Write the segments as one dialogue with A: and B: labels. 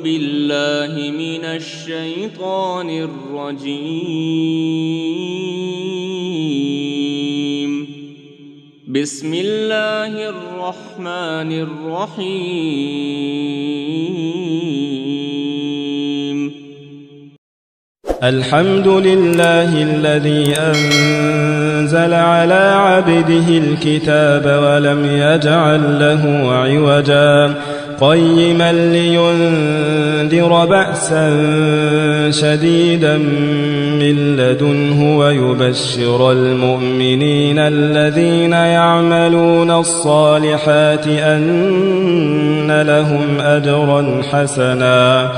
A: بالله من الشيطان الرجيم. بسم الله الرحمن الرحيم.
B: الحمد لله الذي أنزل على عبده الكتاب ولم يجعل له عوجا قيما لينذر بأسا شديدا من لدنه ويبشر المؤمنين الذين يعملون الصالحات أن لهم أجرا حسنا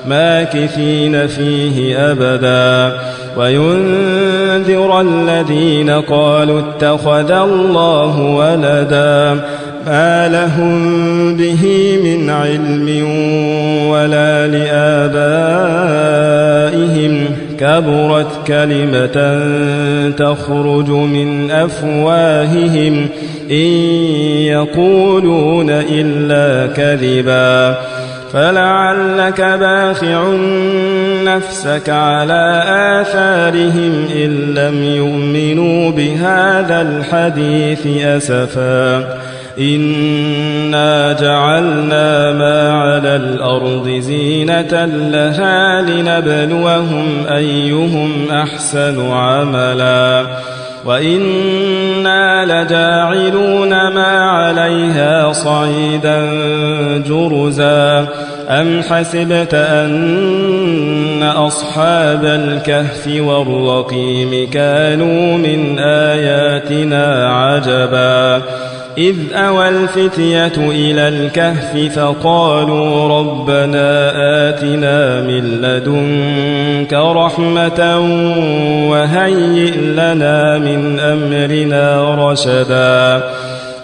B: ماكثين فيه أبدا وينذر الذين قالوا اتخذ الله ولدا ما لهم به من علم ولا لآبائهم كبرت كلمة تخرج من أفواههم إن يقولون إلا كذبا فلعلك باخع نفسك على آثارهم إن لم يؤمنوا بهذا الحديث أسفا إنا جعلنا ما على الأرض زينة لها لنبلوهم أيهم أحسن عملا وإنا لجاعلون ما عليها صعيدا جرزا أم حسبت أن أصحاب الكهف والرقيم كانوا من آياتنا عجبا إذ أوى الفتية إلى الكهف فقالوا ربنا آتنا من لدنك رحمة وهيئ لنا من أمرنا رشدا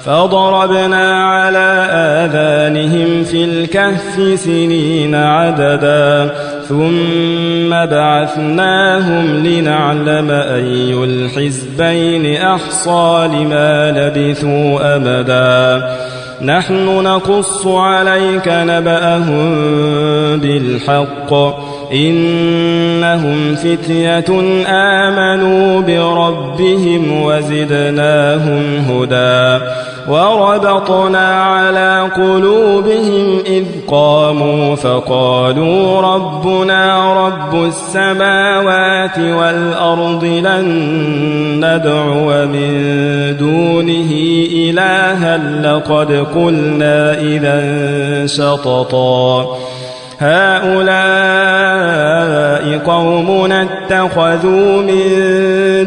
B: فضربنا على آذانهم في الكهف سنين عددا ثم بعثناهم لنعلم أي الحزبين أحصى لما لبثوا أمدا نحن نقص عليك نبأهم بالحق إنهم فتية آمنوا بربهم وزدناهم هدى وربطنا على قلوبهم إذ قاموا فقالوا ربنا رب السماوات والأرض لن ندعو من دونه إلها لقد قلنا إذا شططا هؤلاء قومنا اتخذوا من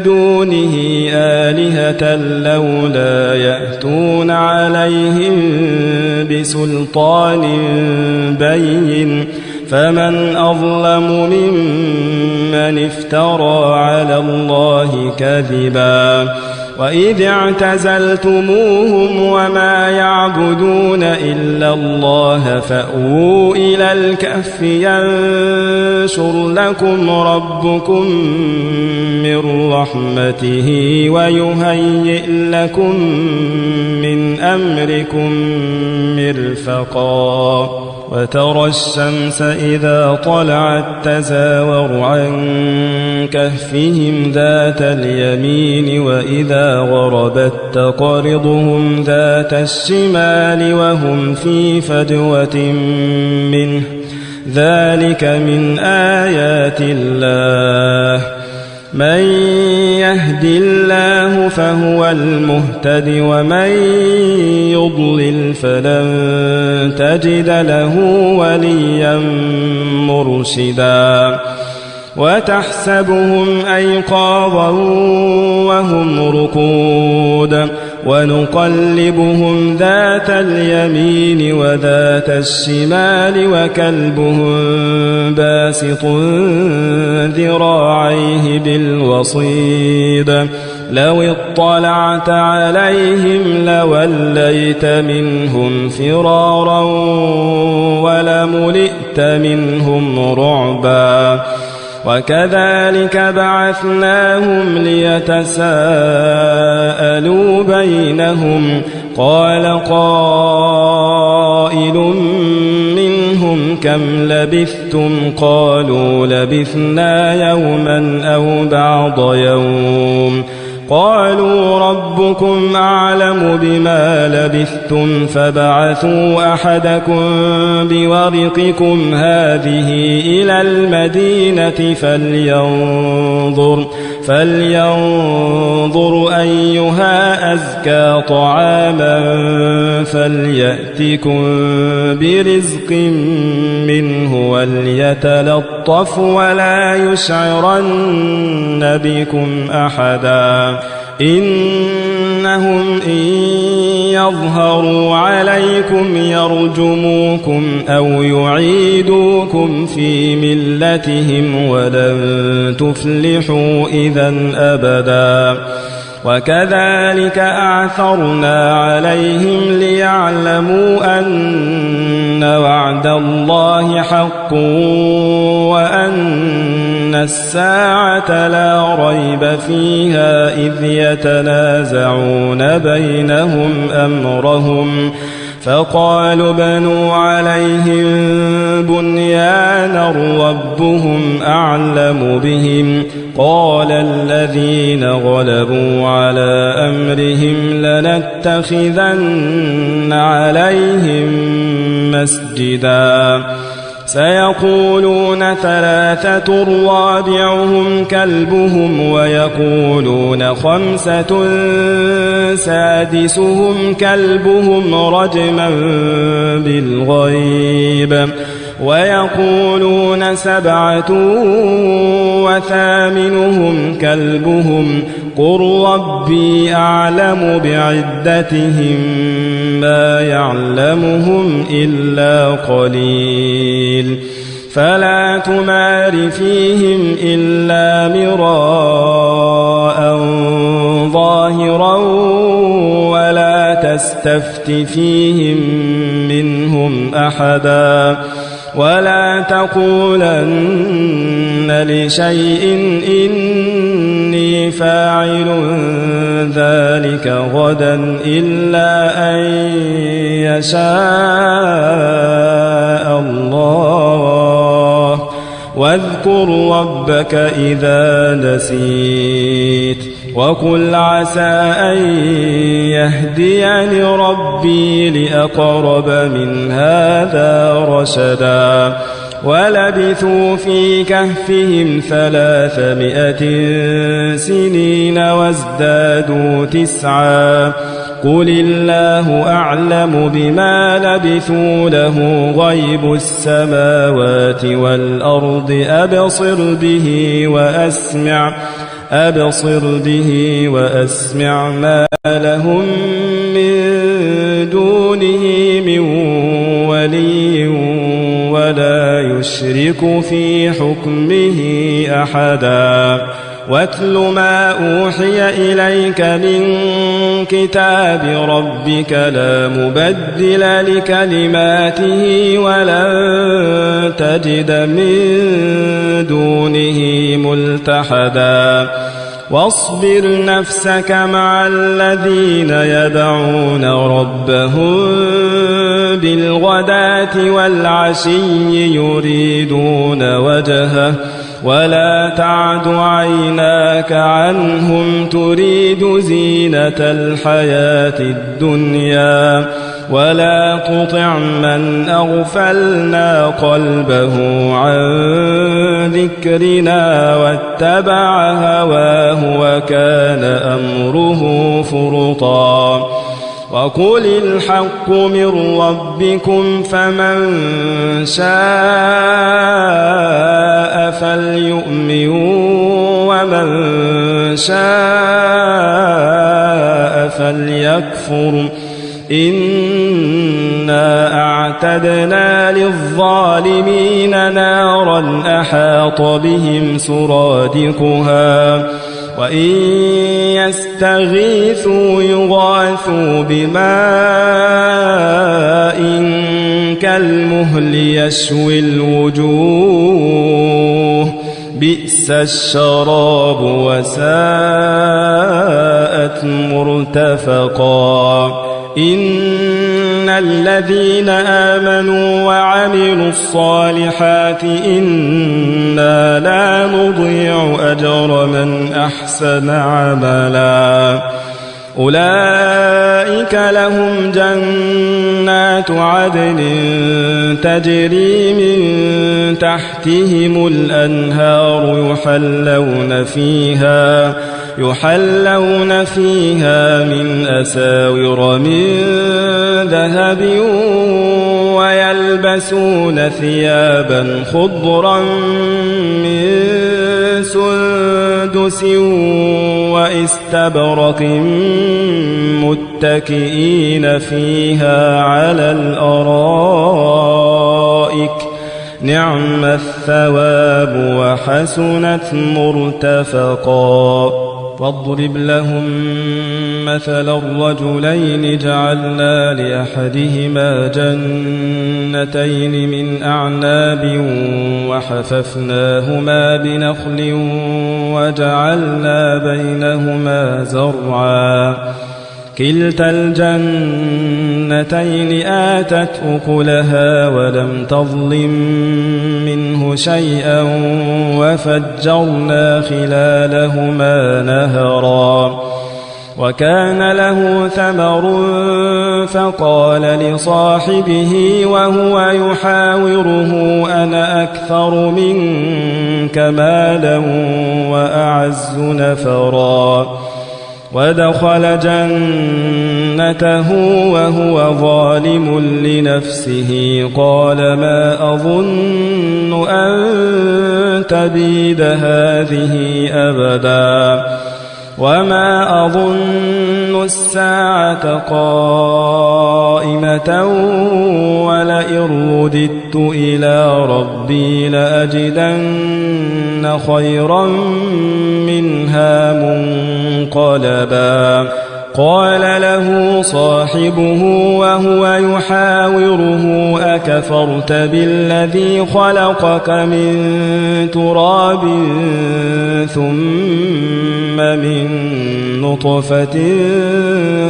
B: دونه آلهة لولا يأتون عليهم بسلطان بين فمن أظلم ممن افترى على الله كذبا وإذ اعتزلتموهم وما يعبدون إلا الله فأووا إلى الكهف ينشر لكم ربكم من رحمته ويهيئ لكم من أمركم مرفقا وترى الشمس إذا طلعت تزاور عن كهفهم ذات اليمين وإذا غربت تقرضهم ذات الشمال وهم في فجوة منه ذلك من آيات الله من يهد الله فهو المهتد ومن يضلل فلن تجد له وليا مرشدا وتحسبهم أيقاظا وهم رقود ونقلبهم ذات اليمين وذات الشمال وكلبهم باسط ذراعيه بالوصيد لو اطلعت عليهم لوليت منهم فرارا ولملئت منهم رعبا وكذلك بعثناهم ليتساءلوا بينهم قال قائل منهم سئلتم كم لبثتم قالوا لبثنا يوما أو بعض يوم قالوا ربكم أعلم بما لبثتم فبعثوا أحدكم بورقكم هذه إلى المدينة فلينظر أيها أزكى طعاما فليأتكم برزق منه وليتلطف ولا يشعرن بكم أحدا إنهم إن يظهروا عليكم يرجموكم أو يعيدوكم في ملتهم ولن تفلحوا إذا أبدا وكذلك أعثرنا عليهم ليعلموا أن وعد الله حق وأن الساعة لا ريب فيها إذ يتنازعون بينهم أمرهم فقالوا بنوا عليهم بنيانا ربهم أعلم بهم قال الذين غلبوا على أمرهم لنتخذن عليهم مسجدا سيقولون ثلاثة رابعهم كلبهم ويقولون خمسة سادسهم كلبهم رجما بالغيب ويقولون سبعة وثامنهم كلبهم قل ربي أعلم بعدتهم ما يعلمهم إلا قليل فلا تمار فيهم إلا مراء ظاهرا ولا تستفت فيهم منهم أحدا ولا تقولن لشيء إني فاعل ذلك غدا إلا أن يشاء الله واذكر ربك إذا نسيت وقل عسى أن يهديني ربي لأقرب من هذا رشدا ولبثوا في كهفهم 300 سنين وازدادوا 9 قل الله أعلم بما لبثوا له غيب السماوات والأرض أبصر به وأسمع ما لهم من دونه من ولي ولا يشرك في حكمه أحدا واتل ما أوحي إليك من كتاب ربك لا مبدل لكلماته ولن تجد من دونه ملتحدا واصبر نفسك مع الذين يدعون ربهم بالغداة والعشي يريدون وجهه ولا تعد عيناك عنهم تريد زينة الحياة الدنيا ولا تطع من أغفلنا قلبه عن ذكرنا واتبع هواه وكان أمره فرطا وقل الحق من ربكم فمن شاء فليؤمن ومن شاء فليكفر إنا أعتدنا للظالمين نارا أحاط بهم سرادقها وإن يستغيثوا يغاثوا بماء كالمهل يشوي الوجوه بئس الشراب وساءت مرتفقا إن الذين آمنوا وعملوا الصالحات إنا لا نضيع أجر من أحسن عملا أولئك لهم جنات عدن تجري من تحتهم الأنهار يحلون فيها من أساور من ذهب ويلبسون ثيابا خضرا من سندس واستبرق متكئين فيها على الأرائك نعم الثواب وحسنت مرتفقا واضرب لهم مثل الرجلين جعلنا لأحدهما جنتين من أعناب وحففناهما بنخل وجعلنا بينهما زرعا كلتا الجنتين آتت أكلها ولم تظلم منه شيئا وفجرنا خلالهما نهرا وكان له ثمر فقال لصاحبه وهو يحاوره أنا أكثر منك مالا وأعز نفرا ودخل جنته وهو ظالم لنفسه قال ما أظن أن تبيد هذه أبدا وما أظن الساعة قائمة ولئن رددت إلى ربي لأجدن خيرا منها منقلبا قال له صاحبه وهو يحاوره أكفرت بالذي خلقك من تراب ثم من نطفة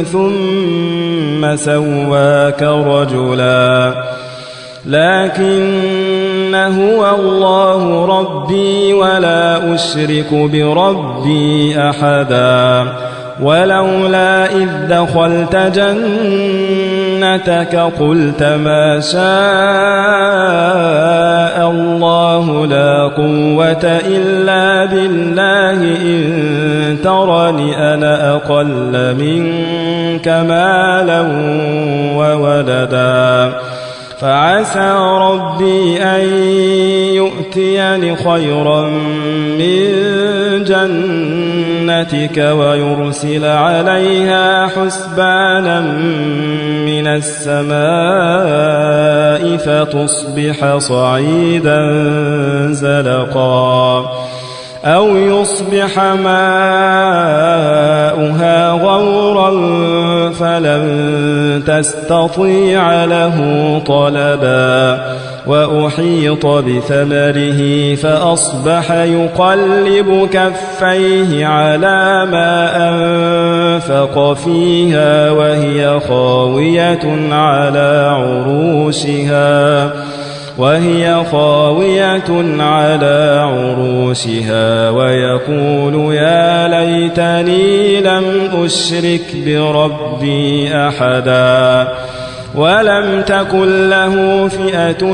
B: ثم سواك رجلا لكن هو الله ربي ولا أشرك بربي أحدا ولولا إذ دخلت جنتك قلت ما شاء الله لا قوة إلا بالله إن ترني أنا أقل منك مالا وولدا فعسى ربي أن يؤتيني خيرا من جنتك ويرسل عليها حسبانا من السماء فتصبح صعيدا زلقا أو يصبح ماؤها غورا فلن تستطيع له طلبا وأحيط بثمره فأصبح يقلب كفيه على ما أنفق فيها وهي خاوية على عروشها ويقول يا ليتني لم أشرك بربي أحدا ولم تكن له فئة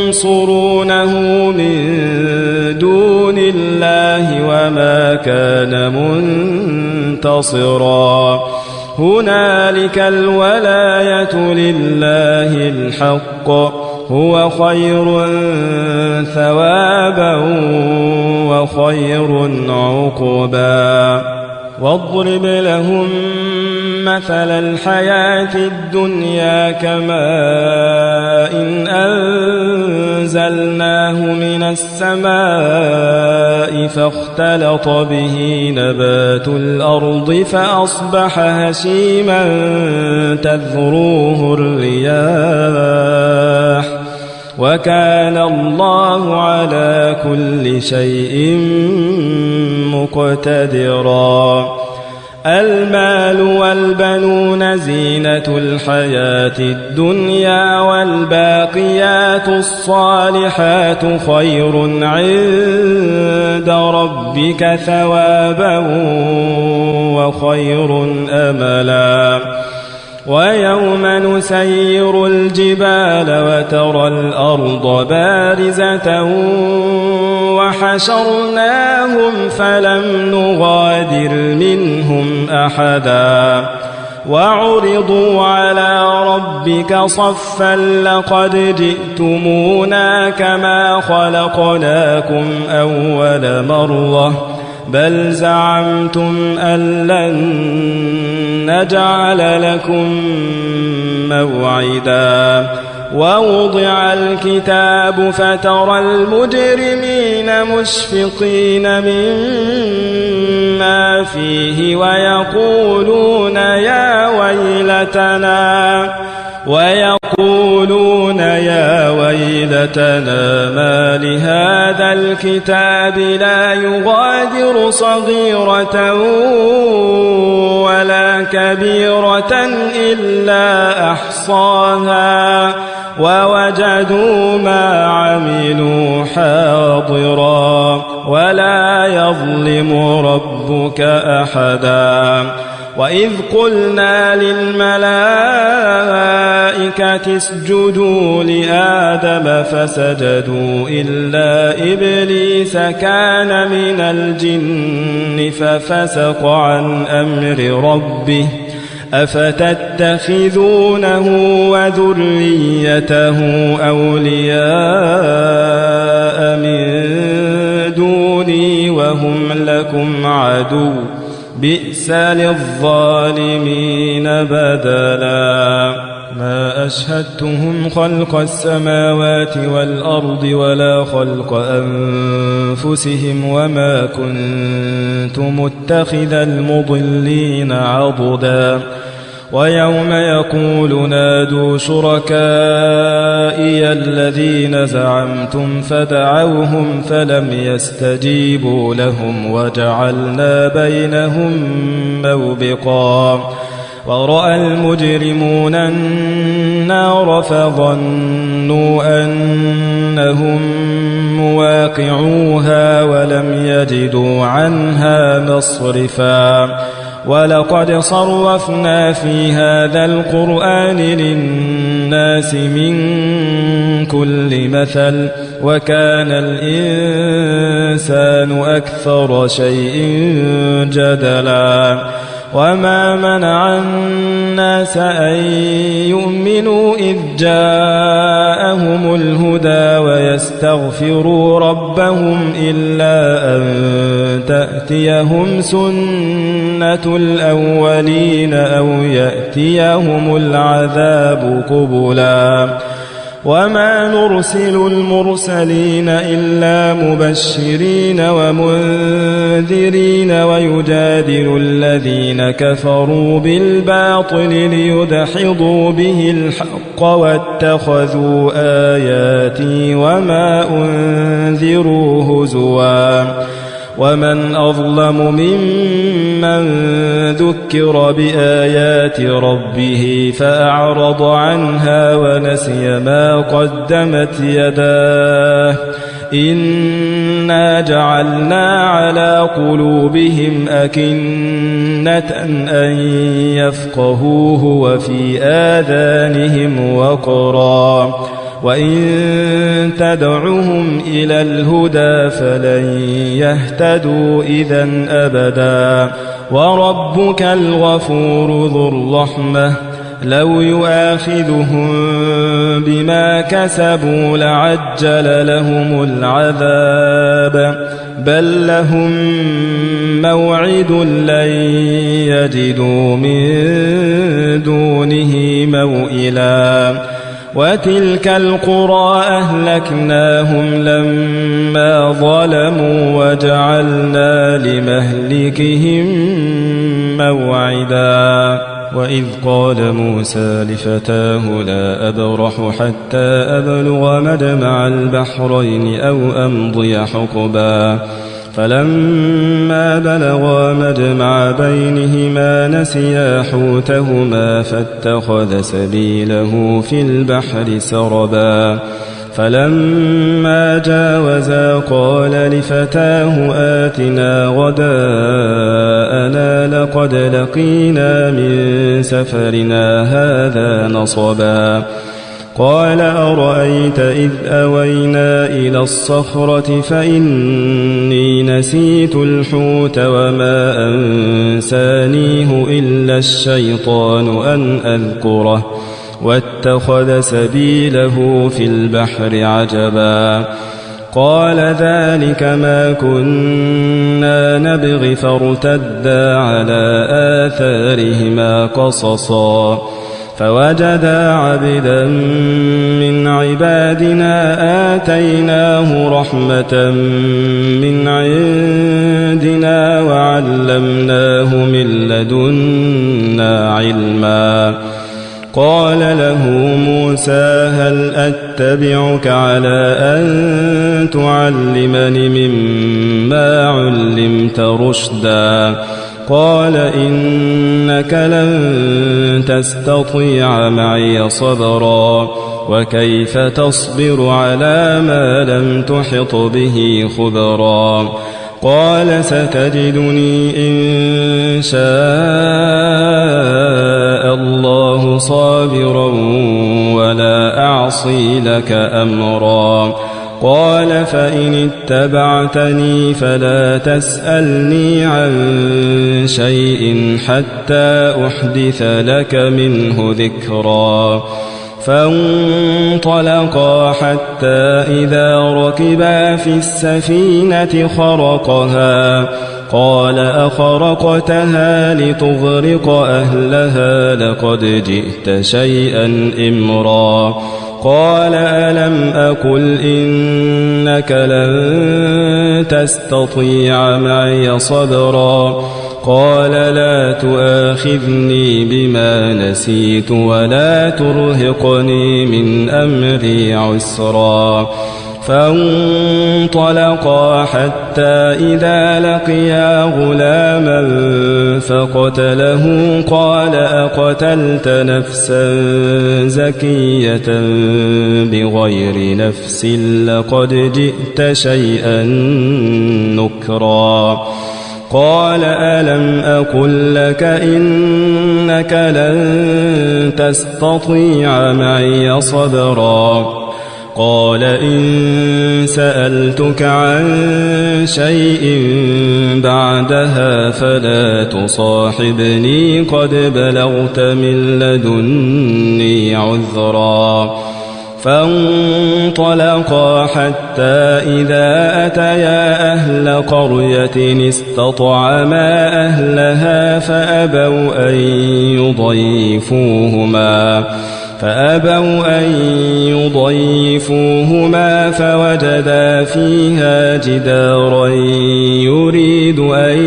B: ينصرونه من دون الله وما كان منتصرا هنالك الولاية لله الحق هو خير ثوابا وخير عقبا واضرب لهم مثل الحياة الدنيا كماء إن أنزلناه من السماء فاختلط به نبات الأرض فأصبح هشيما تذروه الرياح وكان الله على كل شيء مقتدرا المال والبنون زينة الحياة الدنيا والباقيات الصالحات خير عند ربك ثوابا وخير أملا ويوم نسير الجبال وترى الأرض بارزة وحشرناهم فلم نغادر منهم أحدا وعرضوا على ربك صفا لقد جئتمونا كما خلقناكم أول مرة بل زعمتم أن لن نجعل لكم موعدا ووضع الكتاب فترى المجرمين مشفقين مما فيه ويقولون يا ويلتنا ما لهذا الكتاب لا يغادر صغيرة ولا كبيرة إلا أحصاها ووجدوا ما عملوا حاضرا ولا يظلم ربك أحدا وإذ قلنا للملائكة اسجدوا لآدم فسجدوا إلا إبليس كان من الجن ففسق عن أمر ربه أفتتخذونه وذريته أولياء من دوني وهم لكم عدو بئس للظالمين بدلا ما أشهدتهم خلق السماوات والأرض ولا خلق أنفسهم وما كنت متخذ المضلين عضدا ويوم يقول نادوا شركائي الذين زعمتم فدعوهم فلم يستجيبوا لهم وجعلنا بينهم موبقا ورأى المجرمون النار فظنوا أنهم مواقعوها ولم يجدوا عنها مصرفا ولقد صرفنا في هذا القرآن للناس من كل مثل وكان الإنسان أكثر شيء جدلا وما منع الناس أن يؤمنوا إذ جاءهم الهدى ويستغفروا ربهم إلا أن تأتيهم سنة الأولين أو يأتيهم العذاب قبلا وما نرسل المرسلين إلا مبشرين ومنذرين ويجادل الذين كفروا بالباطل ليدحضوا به الحق واتخذوا آياتي وما أنذروا هزوا ومن أظلم ممن ذكر بآيات ربه فأعرض عنها ونسي ما قدمت يداه إنا جعلنا على قلوبهم أكنة أن يفقهوه وفي آذانهم وقرا وإن تدعهم إلى الهدى فلن يهتدوا إذن أبدا وربك الغفور ذو الرحمة لو يؤاخذهم بما كسبوا لعجل لهم العذاب بل لهم موعد لن يجدوا من دونه موئلا وتلك القرى أهلكناهم لما ظلموا وجعلنا لمهلكهم موعدا وإذ قال موسى لفتاه لا أبرح حتى أبلغ مجمع البحرين أو أمضي حقبا فلما بلغا مجمع بينهما نسيا حوتهما فاتخذ سبيله في البحر سربا فلما جاوزا قال لفتاه آتنا غداءنا لقد لقينا من سفرنا هذا نصبا قال أرأيت إذ أوينا إلى الصخرة فإني نسيت الحوت وما أنسانيه إلا الشيطان أن أذكره واتخذ سبيله في البحر عجبا قال ذلك ما كنا نبغي فارتدا على آثارهما قصصا فوجدا عبدا من عبادنا آتيناه رحمة من عندنا وعلمناه من لدنا علما قال له موسى هل أتبعك على أن تعلمني مما علمت رشدا قال إنك لن تستطيع معي صبرا وكيف تصبر على ما لم تحط به خبرا قال ستجدني إن شاء الله صابرا ولا أعصي لك أمرا قال فإن اتبعتني فلا تسألني عن شيء حتى أحدث لك منه ذكرا فانطلقا حتى إذا ركبا في السفينة خرقها قال أخرقتها لتغرق أهلها لقد جئت شيئا إمرا قال ألم أقل إنك لن تستطيع معي صبرا قال لا تؤاخذني بما نسيت ولا ترهقني من أمري عسرا فانطلقا حتى إذا لقيا غلاما فقتله قال أقتلت نفسا زكية بغير نفس لقد جئت شيئا نكرا قال ألم أقل لك إنك لن تستطيع معي صبرا قال إن سألتك عن شيء بعدها فلا تصاحبني قد بلغت من لدني عذرا فانطلقا حتى إذا أتيا أهل قرية استطعما أهلها فأبوا أن يضيفوهما فوجدا فيها جدارا يريد أن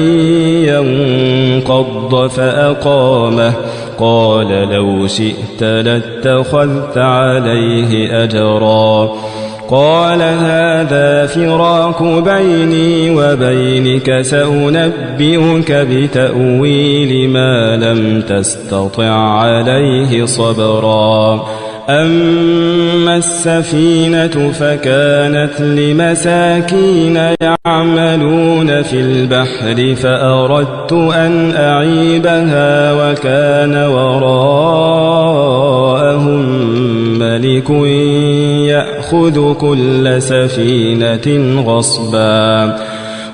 B: ينقض فأقامه قال لو شئت لاتخذت عليه أجرا قال هذا فراق بيني وبينك سأنبئك بتأويل ما لم تستطع عليه صبرا أما السفينة فكانت لمساكين يعملون في البحر فأردت أن أعيبها وكان وراءهم ملك يأخذ كل سفينة غصبا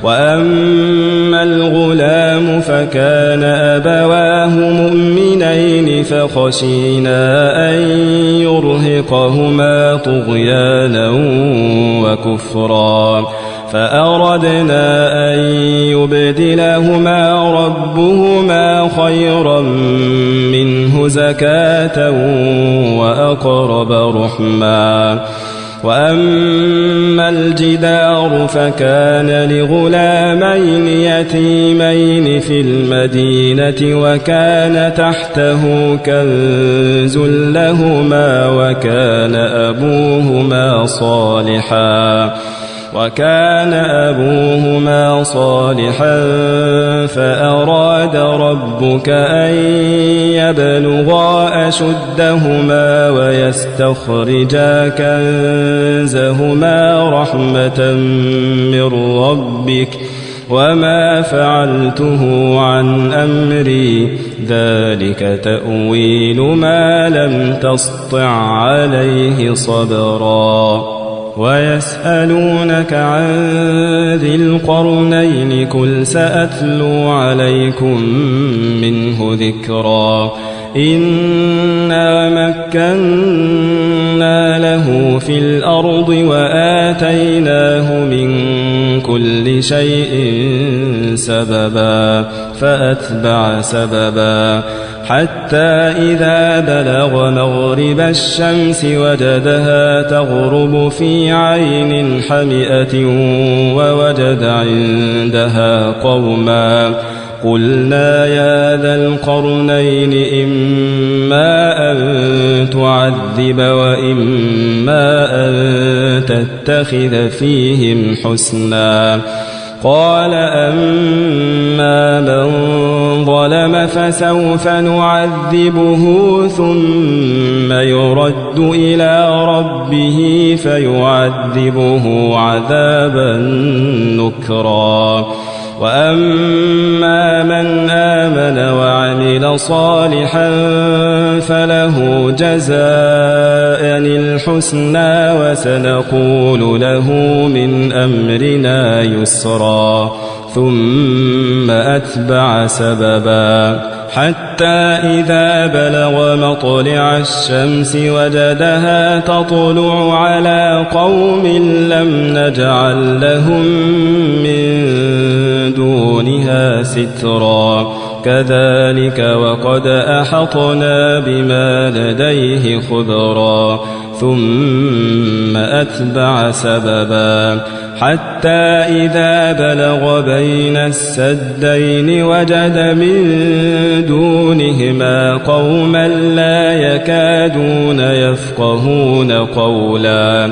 B: وأما الغلام فكان أبواه مؤمنين فخشينا أن يرهقهما طغيانا وكفرا فأردنا أن يبدلهما ربهما خيرا منه زكاة وأقرب رحما وأما الجدار فكان لغلامين يتيمين في المدينة وكان تحته كنز لهما وكان أبوهما صالحا وكان أبوهما صالحا فأراد ربك أن يبلغا أشدهما ويستخرجا كنزهما رحمة من ربك وما فعلته عن أمري ذلك تأويل ما لم تسطع عليه صبرا ويسألونك عن ذي القرنين قل سأتلو عليكم منه ذكرا إنا مكنا له في الأرض وآتيناه من كل شيء سببا فأتبع سببا حتى إذا بلغ مغرب الشمس وجدها تغرب في عين حمئة ووجد عندها قوما قلنا يا ذا القرنين إما أن تعذب وإما أن تتخذ فيهم حسنا قال أما من ظلم فسوف نعذبه ثم يرد إلى ربه فيعذبه عذابا نكرا وأما من آمن وعمل صالحا فله جزاء الحسنى وسنقول له من أمرنا يسرا ثم أتبع سببا حتى إذا بلغ مطلع الشمس وجدها تطلع على قوم لم نجعل لهم من دونها سترا كذلك وقد أحطنا بما لديه خبرا ثم أتبع سببا حتى إذا بلغ بين السدين وجد من دونهما قوما لا يكادون يفقهون قولا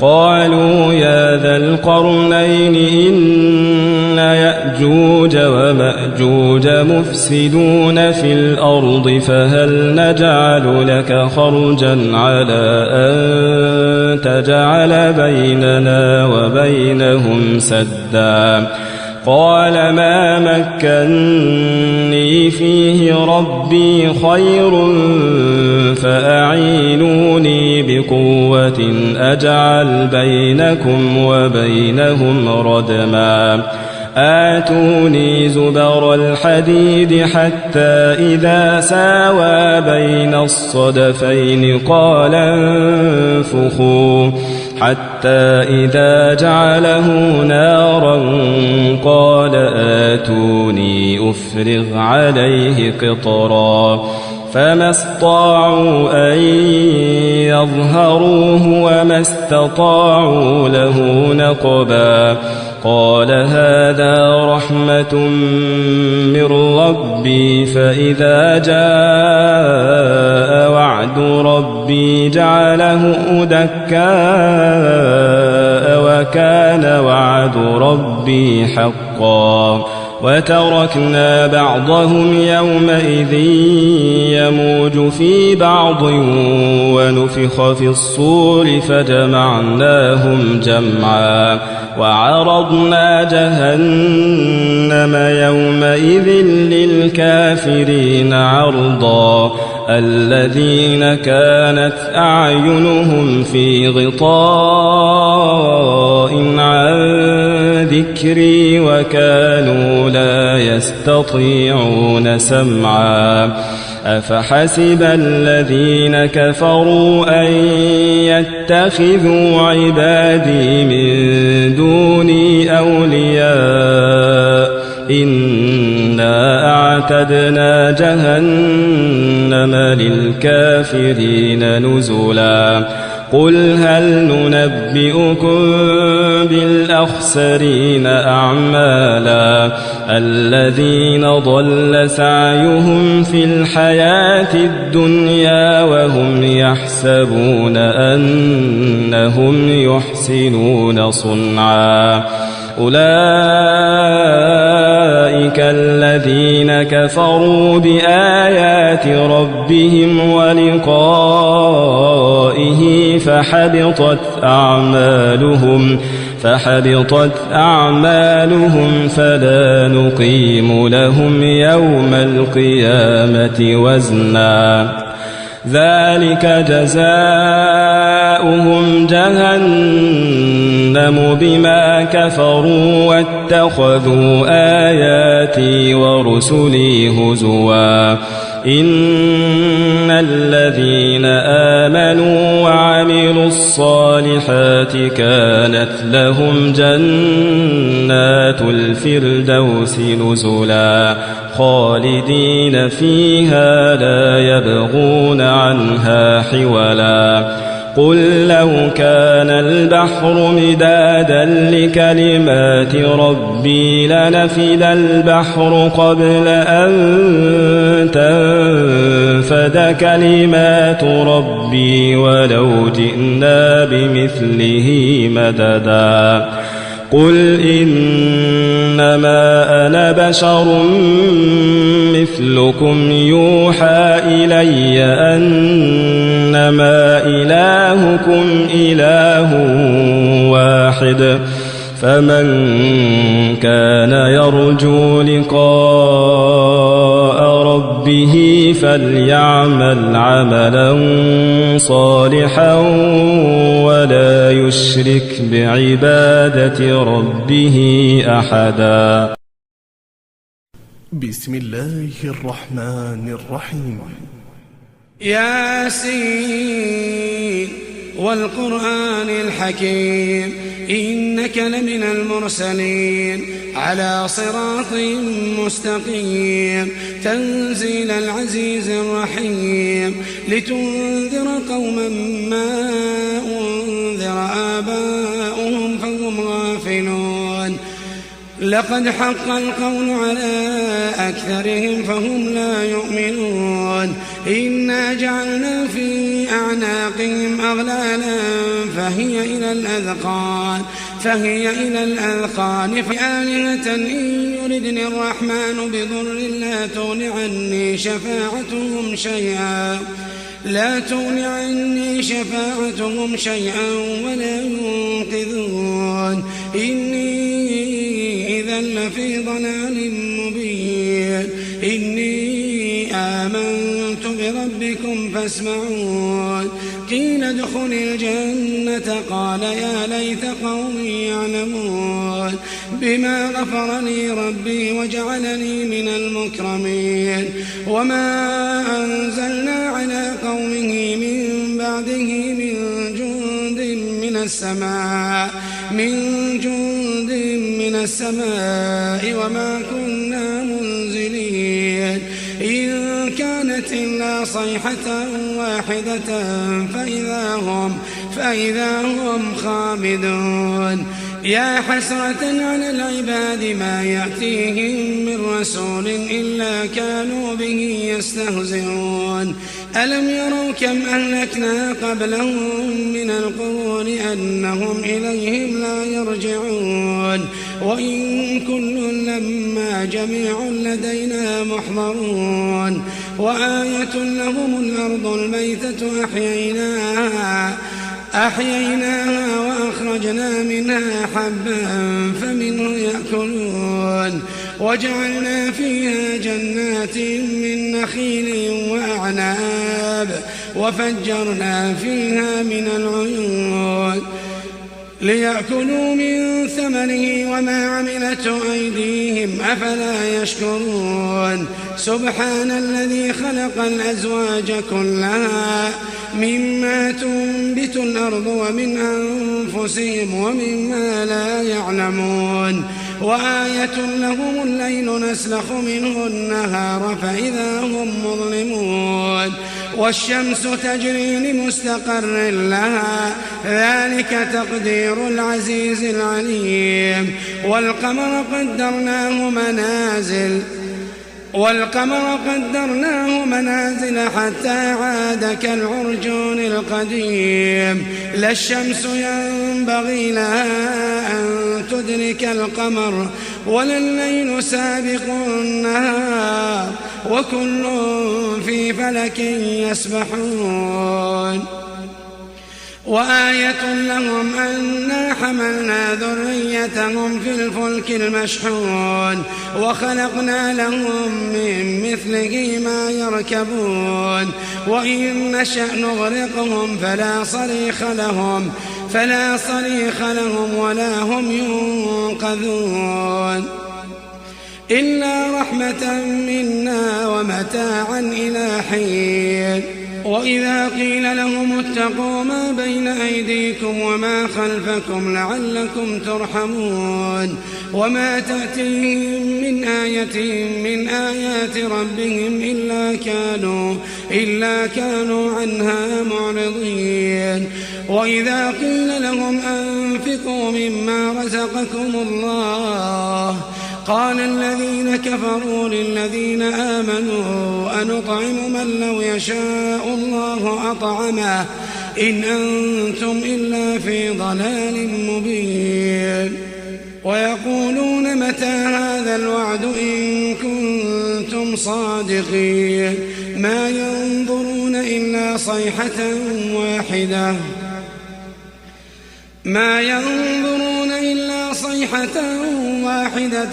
B: قالوا يا ذا القرنين إن يأجوج ومأجوج مفسدون في الأرض فهل نجعل لك خرجا على أن تجعل بيننا وبينهم سدا قال ما مكني فيه ربي خير فأعينوني بقوة أجعل بينكم وبينهم ردما آتوني زبر الحديد حتى إذا ساوى بين الصدفين قال انفخوا حتى إذا جعله نارا قال آتوني أفرغ عليه قطرا فما استطاعوا أن يظهروه وما استطاعوا له نقبا قال هذا رحمة من ربي فإذا جاء وعد ربي جعله دكاء وكان وعد ربي حقا وتركنا بعضهم يومئذ يموج في بعض ونفخ في الصور فجمعناهم جمعا وعرضنا جهنم يومئذ للكافرين عرضا الذين كانت أعينهم في غطاء عن ذكري وكانوا لا يستطيعون سمعا أفحسب الذين كفروا أن يتخذوا عبادي من دوني أولياء إنا أعتدنا جهنم للكافرين نزلا قل هل ننبئكم بالأخسرين أعمالا الذين ضل سعيهم في الحياة الدنيا وهم يحسبون أنهم يحسنون صنعا أولئك الذين كفروا بآيات ربهم ولقائه فحبطت أعمالهم فلا نقيم لهم يوم القيامة وزنا ذلك جزاؤهم جهنم بما كفروا واتخذوا آياتي ورسلي هزوا إن الذين آمنوا وعملوا الصالحات كانت لهم جنات الفردوس نزلا خالدين فيها لا يبغون عنها حولا قل لو كان البحر مدادا لكلمات ربي لنفد البحر قبل أن تنفد كلمات ربي ولو جئنا بمثله مددا قل إنما أنا بشر مثلكم يوحى إلي أنما إلهكم إله واحد فمن كان يرجو لقاء ربه فليعمل عملا صالحا ولا يشرك بعبادة ربه أحدا.
C: بسم الله الرحمن الرحيم.
D: ياسين والقرآن الحكيم إنك لمن المرسلين على صراط مستقيم تنزيل العزيز الرحيم لتنذر قوما ما أنذر آباؤهم فهم غافلون لقد حق القول على أكثرهم فهم لا يؤمنون إنا جعلنا في أعناقهم أغلالا فهي إلى الأذقان فآلهة إن يردني الرحمن بضر لا تغن عني شفاعتهم شيئا ولا ينقذون إني إذا لفي ضلال مبين إني آمنت بربكم فاسمعون قيل ادخل الجنة قال يا ليت قومي يعلمون بما غفر لي ربي وجعلني من المكرمين وما أنزلنا على قومه من بعده من جند من السماء وما كنا منزلين إن كانت إلا صيحة واحدة فإذا هم خامدون يا حسرة على العباد ما يأتيهم من رسول إلا كانوا به يستهزئون ألم يروا كم أهلكنا قبلهم من القرون أنهم إليهم لا يرجعون وإن كل لما جميع لدينا محضرون وآية لهم الأرض الميتة أحييناها وأخرجنا منها حبا فمنه يأكلون وجعلنا فيها جنات من نخيل وأعناب وفجرنا فيها من العيون ليأكلوا من ثمره وما عملته أيديهم أفلا يشكرون سبحان الذي خلق الأزواج كلها مما تنبت الأرض ومن أنفسهم ومما لا يعلمون وآية لهم الليل نسلخ منه النهار فإذا هم مظلمون والشمس تجري لمستقر لها ذلك تقدير العزيز العليم والقمر قدرناه منازل حتى عاد كالعرجون القديم لا الشمس ينبغي لها أن تدرك القمر ولا الليل سابق النهار وكل في فلك يسبحون وآية لهم أنا حملنا ذريتهم في الفلك المشحون وخلقنا لهم من مثله ما يركبون وإن نشأ نغرقهم فلا صريخ لهم ولا هم ينقذون إلا رحمة منا ومتاعا إلى حين وإذا قيل لهم اتقوا ما بين أيديكم وما خلفكم لعلكم ترحمون وما تأتيهم من آية من آيات ربهم إلا كانوا عنها معرضين وإذا قيل لهم أنفقوا مما رزقكم الله قال الذين كفروا للذين آمنوا أنطعم من لو يشاء الله أطعمه إن أنتم إلا في ضلال مبين ويقولون متى هذا الوعد إن كنتم صادقين ما ينظرون إلا صيحة واحدة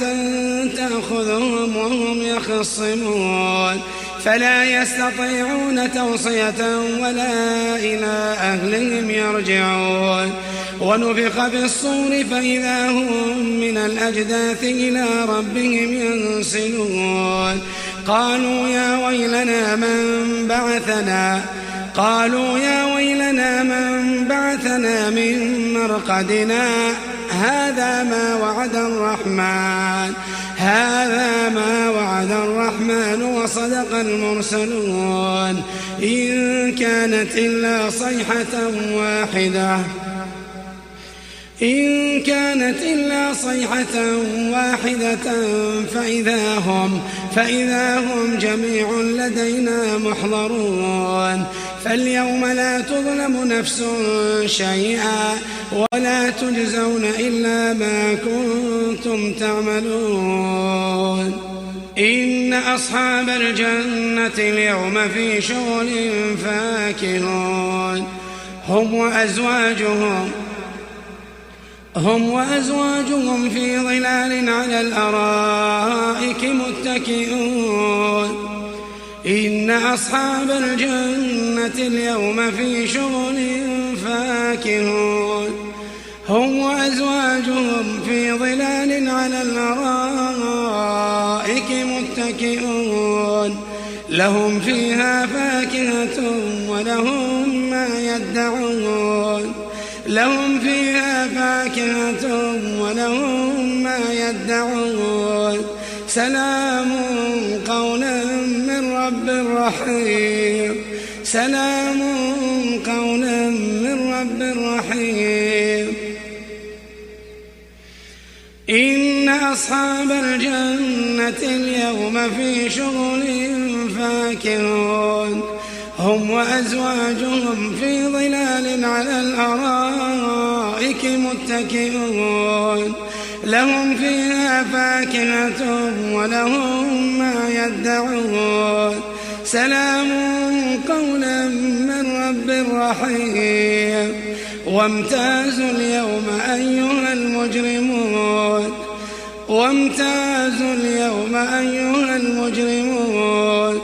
D: تأخذهم وهم يخصمون فلا يستطيعون توصية ولا إلى أهلهم يرجعون ونفخ في الصور فإذا هم من الأجداث إلى ربهم ينسلون قالوا يا ويلنا من بعثنا من مرقدنا هذا ما وعد الرحمن وصدق المرسلون إن كانت إلا صيحة واحدة فإذا هم جميع لدينا محضرون فاليوم لا تظلم نفس شيئا ولا تجزون إلا ما كنتم تعملون إن أصحاب الجنة اليوم في شغل فاكهون هم وأزواجهم في ظلال على الأرائك متكئون إن أصحاب الجنة اليوم في شغل فاكهون هم وأزواجهم في ظلال على الأرائك متكئون لهم فيها فاكهة ولهم ما يدعون سلام قولا من رب رحيم إن أصحاب الجنة اليوم في شغل فاكهون هم وأزواجهم في ظلال على الأرائك متكئون لهم فيها فاكهة ولهم ما يدعون سلام قولا من رب رحيم وامتازوا اليوم أيها المجرمون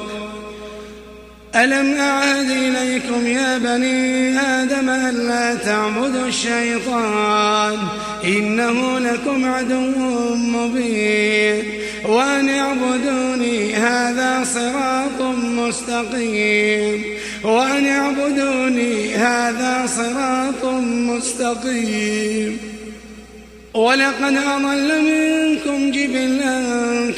D: ألم أعهد إليكم يا بني آدم ألا تعبدوا الشيطان إنه لكم عدو مبين وأن اعبدوني هذا صراط مستقيم ولقد أضل منكم جبلا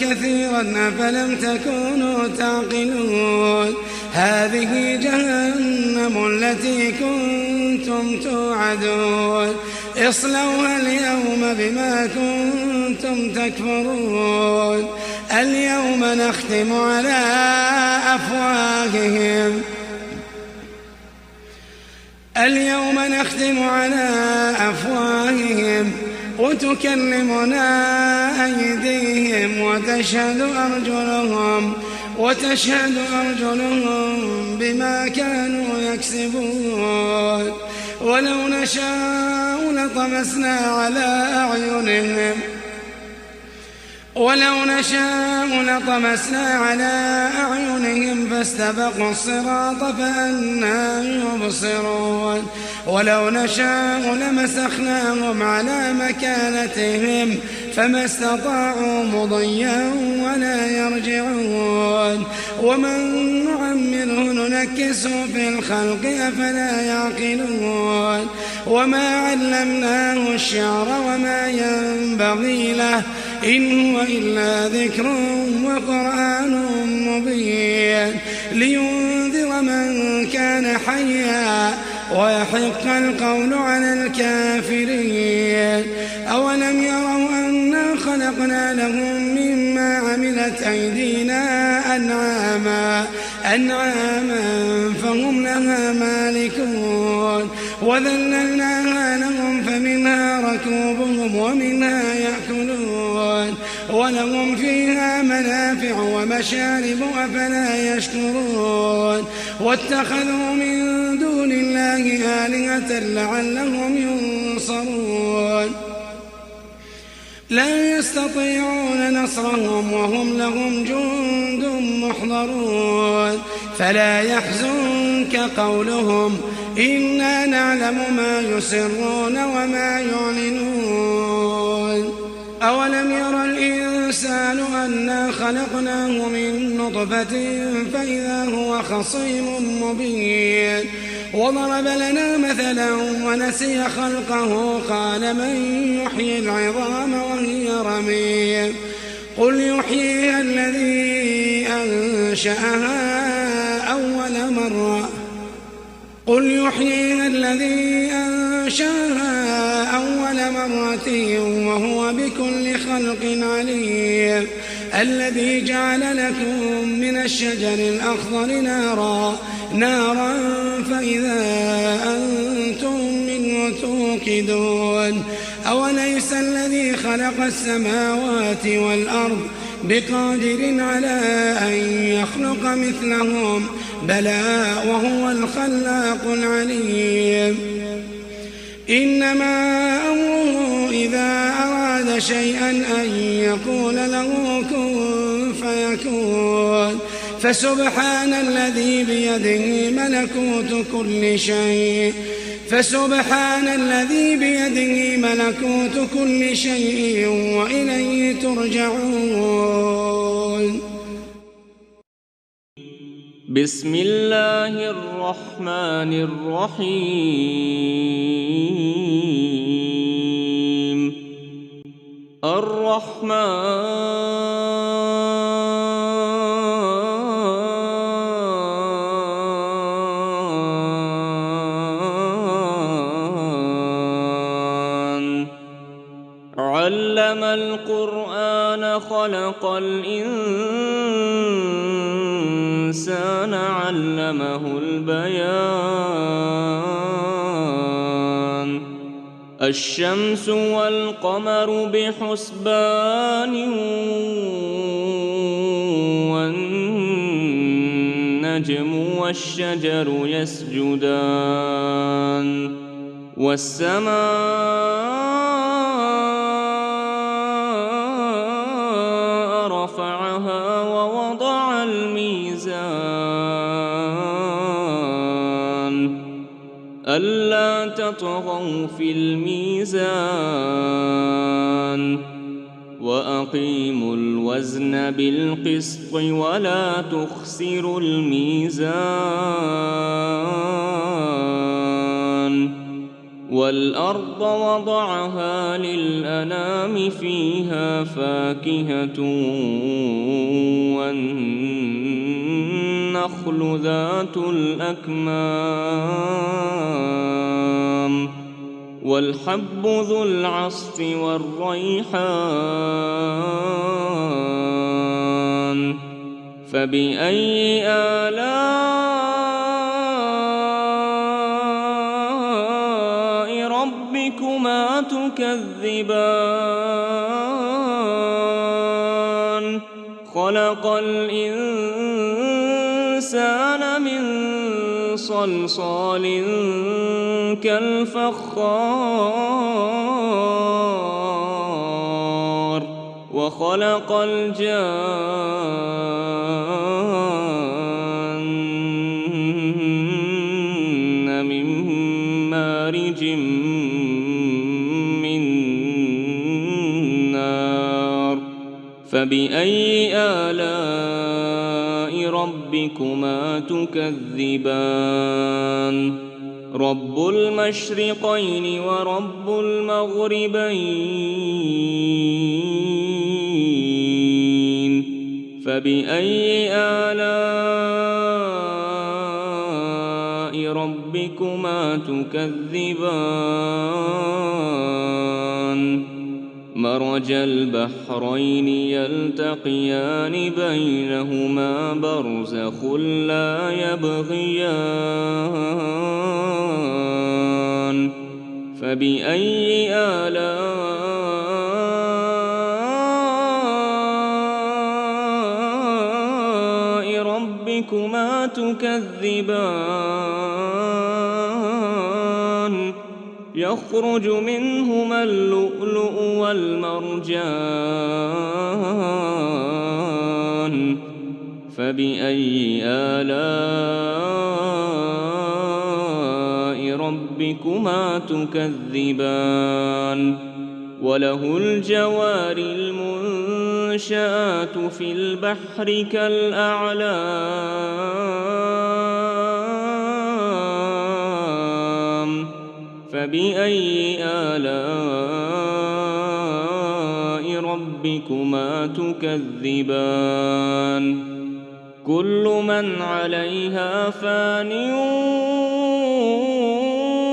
D: كثيرا أفلم تكونوا تعقلون هذه جهنم التي كنتم توعدون اصلوها اليوم بما كنتم تكفرون اليوم نختم على أفواههم وتكلمنا أيديهم وتشهد أرجلهم بما كانوا يكسبون ولو نشاء لطمسنا على أعينهم فاستبقوا الصراط فأنى يبصرون ولو نشاء لمسخناهم على مكانتهم فما استطاعوا مضيا ولا يرجعون ومن نعمره ننكسه في الخلق أفلا يعقلون وما علمناه الشعر وما ينبغي له إن هو إلا ذكر وقرآن مبين لينذر من كان حيا ويحق القول على الكافرين أولم يروا أنا خلقنا لهم مما عملت أيدينا أنعاما فهم لها مالكون وذللناها لهم فمنها ركوبهم ومنها يأكلون ولهم فيها منافع ومشارب أفلا يشكرون واتخذوا من دون الله آلهة لعلهم ينصرون لا يستطيعون نصرهم وهم لهم جند محضرون فلا يحزنك قولهم إنا نعلم ما يسرون وما يعلنون أولم ير الإنسان أنا خلقناه من نطفة فإذا هو خصيم مبين وضرب لنا مثلا ونسي خلقه قال من يحيي العظام وهي رميم قل يحييها الذي أنشأها أول مرة وهو بكل خلق عليم الذي جعل لكم من الشجر الأخضر نارا فإذا أنتم منه توقدون أوليس الذي خلق السماوات والأرض بقادر على أن يخلق مثلهم بلى وهو الخلاق العليم إنما أمره إذا أراد شيئا أن يقول له كن فيكون فسبحان الذي بيده ملكوت كل شيء وإليه ترجعون
A: بسم الله الرحمن الرحيم علم القرآن خلق الإنسان علمه البيان الشمس والقمر بحسبان والنجم والشجر يسجدان والسماء رفعها ووضع الميزان ألا تطغوا في الميزان وأقيموا الوزن بالقسط ولا تخسروا الميزان والأرض وضعها للأنام فيها فاكهة والنخل ذات الأكمام والحب ذو العصف والريحان فبأي آلاء ربكما تكذبان خلق الإنسان من صلصال كالفخار وخلق الجان من مارج من نار فبأي آلاء ربكما تكذبان رب المشرقين ورب المغربين فبأي آلاء ربكما تكذبان مرج البحرين يلتقيان بينهما برزخ لا يبغيان فبأي آلاء ربكما تكذبان يخرج منهما اللؤلؤ والمرجان فبأي آلاء ربكما تكذبان وله الجوار المنشآت في البحر كالأعلام فبأي آلاء ربكما تكذبان كل من عليها فان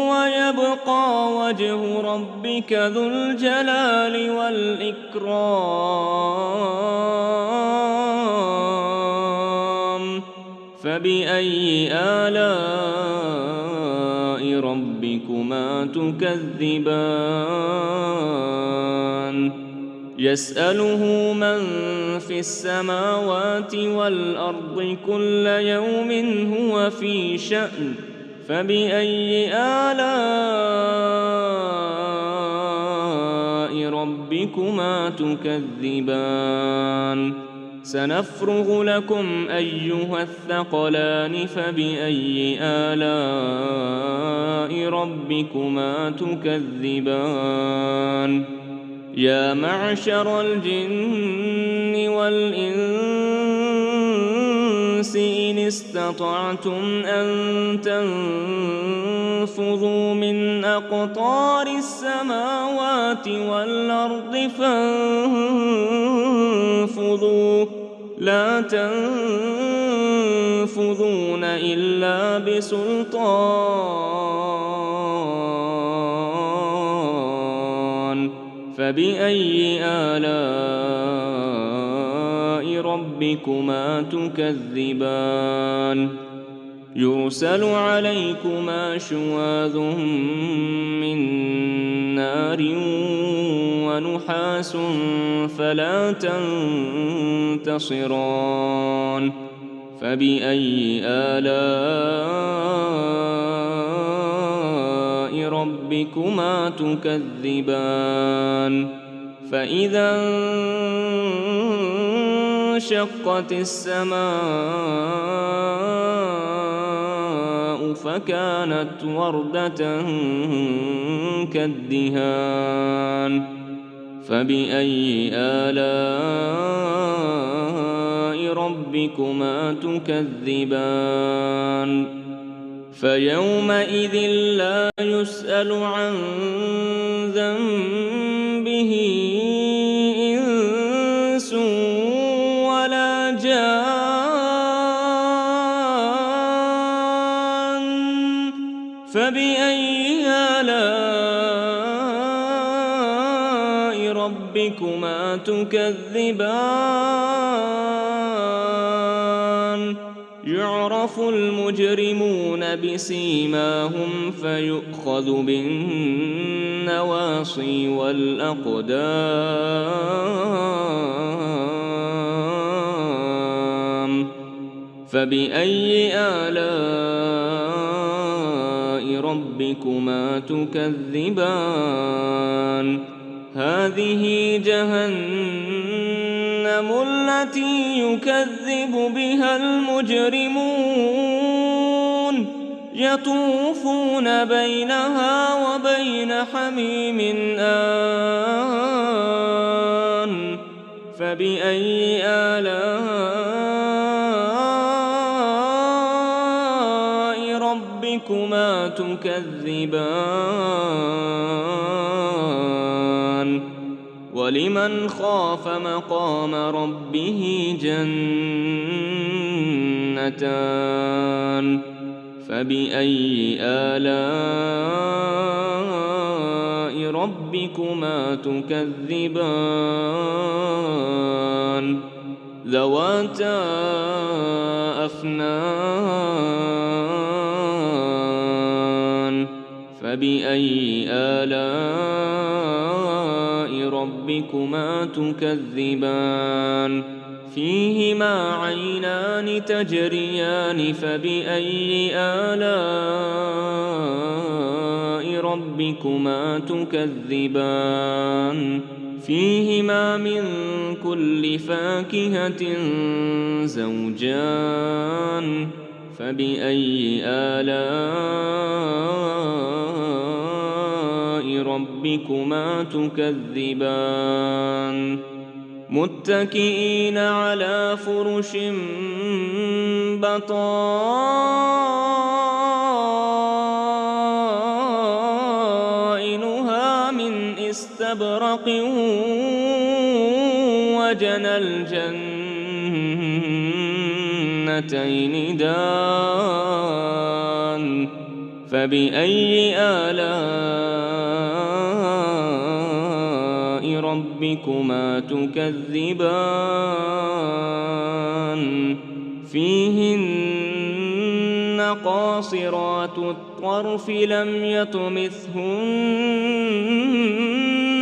A: ويبقى وجه ربك ذو الجلال والإكرام فبأي آلاء ربكما تكذبان يسأله من في السماوات والأرض كل يوم هو في شأن فبأي آلاء ربكما تكذبان سنفرغ لكم أيها الثقلان فبأي آلاء ربكما تكذبان يا معشر الجن والإنس إن استطعتم أن تنفذوا من أقطار السماوات والأرض فانفذوا لا تنفذون إلا بسلطان فبأي آلاء ربكما تكذبان يرسل عليكما شواظ من نار ونحاس فلا تنتصران فبأي آلاء ربكما تكذبان فإذا انشقت السماء فكانت وردة كالدهان فبأي آلاء ربكما تكذبان فيومئذ لا يسأل عن ذنبه إنس ولا جان فبأي آلاء ربكما تكذبان يعرف المجرمون بسيماهم فيؤخذ بالنواصي والأقدام فبأي آلاء ربكما تكذبان هذه جهنم التي يكذب بها المجرمون يطوفون بينها وبين حميم آن فبأي آلاء ربكما تكذبان ولمن خاف مقام ربه جنتان فبأي آلاء ربكما تكذبان ذواتا أفنان فبأي آلاء ربكما تكذبان فيهما عينان تجريان فبأي آلاء ربكما تكذبان فيهما من كل فاكهة زوجان فبأي آلاء ربكما تكذبان متكئين على فرش بطائنها من استبرق وجنى الجنتين دان فبأي آلاء ربكما تكذبان فيهن قاصرات الطرف لم يطمثهن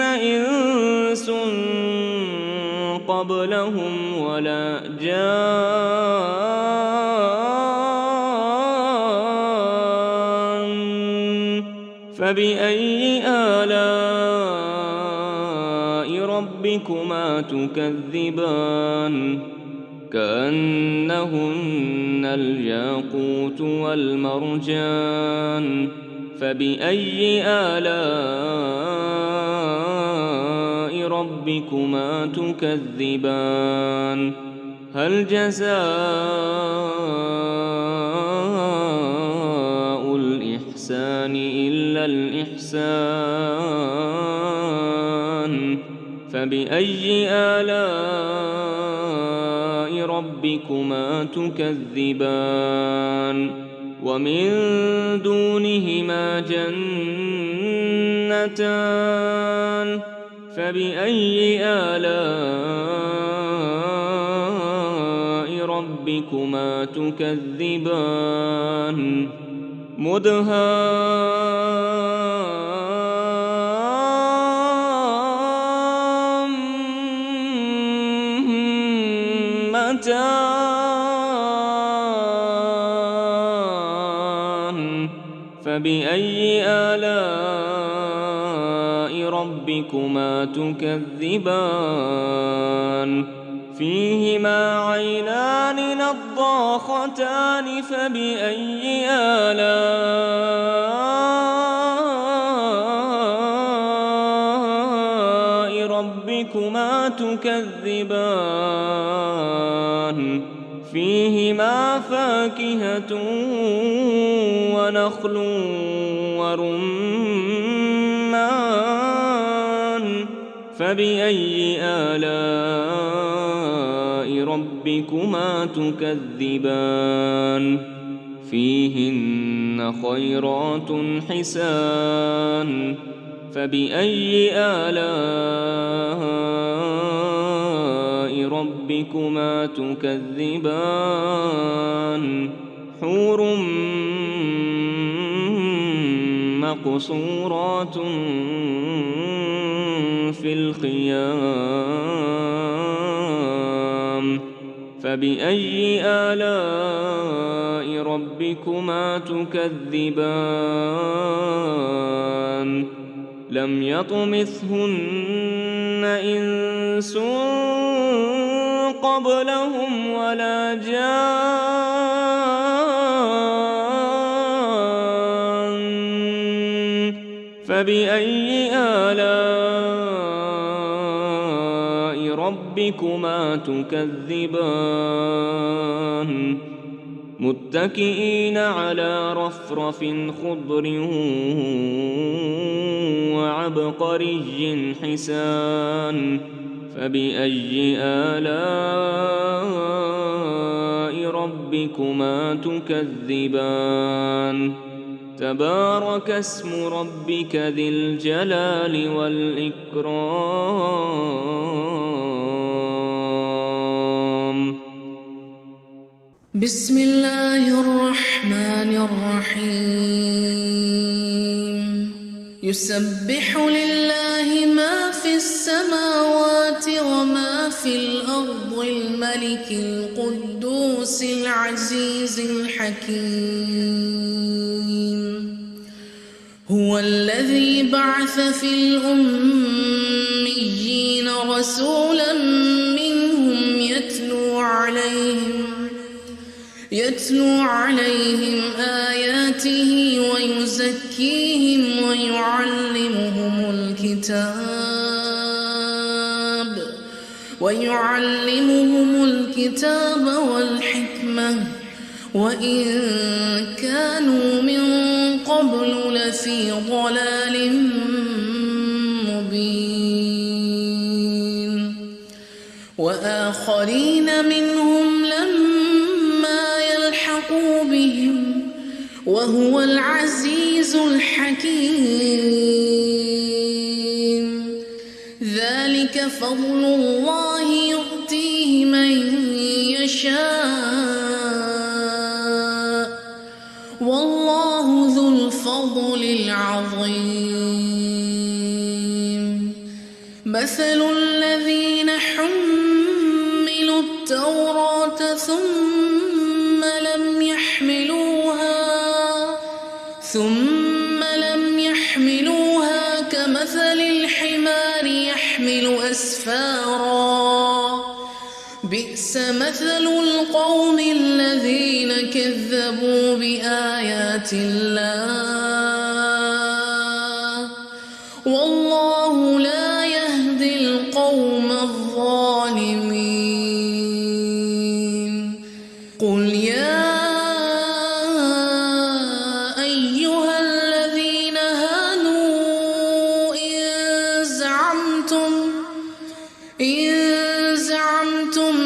A: إنس قبلهم ولا جان فبأي آلاء ربكما تكذبان كأنهن الياقوت والمرجان فبأي آلاء ربكما تكذبان هل جزاء الإحسان إلا الإحسان فبأي آلاء ربكما تكذبان ومن دونهما جنتان فبأي آلاء ربكما تكذبان مدهامتان فبأي آلاء ربكما تكذبان فيهما عينان نضاختان فبأي آلاء ربكما تكذبان فيهما فاكهة ونخل ورمان فبأي آلاء ربكما تكذبان فيهن خيرات حسان فبأي آلاء ربكما تكذبان حور مقصورات في الخيام فبأي آلاء ربكما تكذبان لم يطمثهن إنس قبلهم ولا جان فبأي آلاء ربكما تكذبان متكئين على رفرف خضر وعبقري حسان فبأي آلاء ربكما تكذبان تبارك اسم ربك ذي الجلال والإكرام
E: بسم الله الرحمن الرحيم يسبح لله ما في السماوات وما في الأرض الملك القدوس العزيز الحكيم هو الذي بعث في الأميين رسولا منهم يتلو عليهم آياته ويزكيهم ويعلمهم الكتاب والحكمة وإن كانوا من قبل لفي ضلال مبين وآخرين منهم لما يلحقوا بهم وهو العزيز الحكيم ذلك فضل الله يؤتيه من يشاء والله ذو الفضل العظيم مثل الذين حملوا التوراة ثم لم يحملوها كمثل الحمار يحمل أسفارا بئس مثل القوم الذين كذبوا بآيات الله والله لا يهدي القوم الظالمين قل يا أيها الذين هادوا إن زعمتم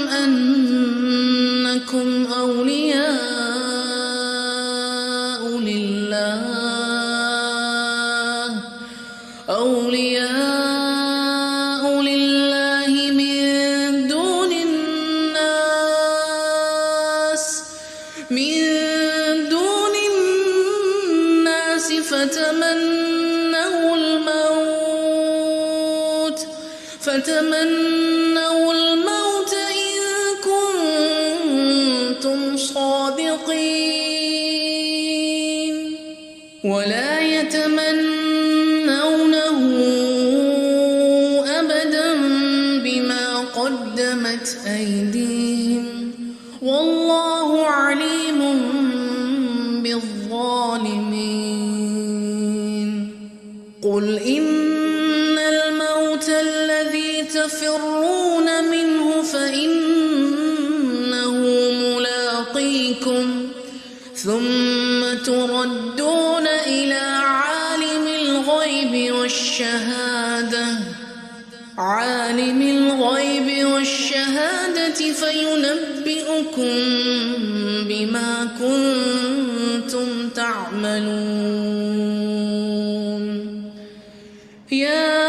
E: أنكم أولياء لله من دون الناس فتمنوا الموت إن كنتم صادقين ولا يتمنونه أبدا بما قدمت أيديهم والله عليم بالظالمين قل إن الموت الذي تفرون منه فإنه ملاقيكم ثم تردون والشهادة عالم الغيب والشهادة فينبئكم بما كنتم تعملون يا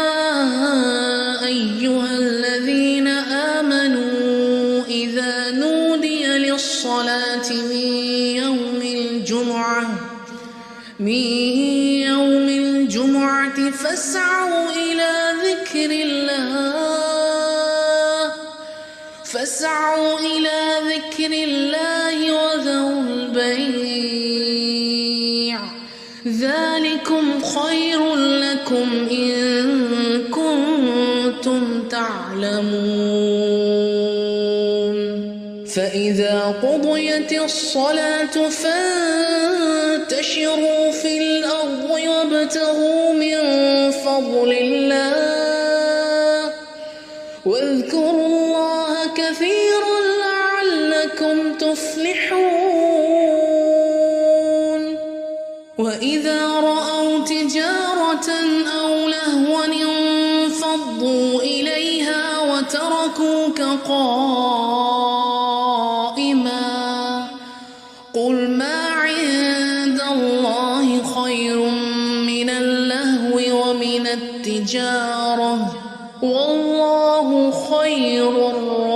E: أيها الذين آمنوا إذا نودي للصلاة من يوم الجمعة فاسعوا إلى ذكر الله وذروا البيع ذلكم خير لكم إن كنتم تعلمون فإذا قضيت الصلاة فانتشروا في الأرض وابتغوا من فضل الله واذكروا الله كثيرا لعلكم تفلحون وإذا رأوا تجارة أو لهوا انفضوا إليها وتركوك قائما قل ما عند الله خير من اللهو ومن التجارة والله خير الرازقين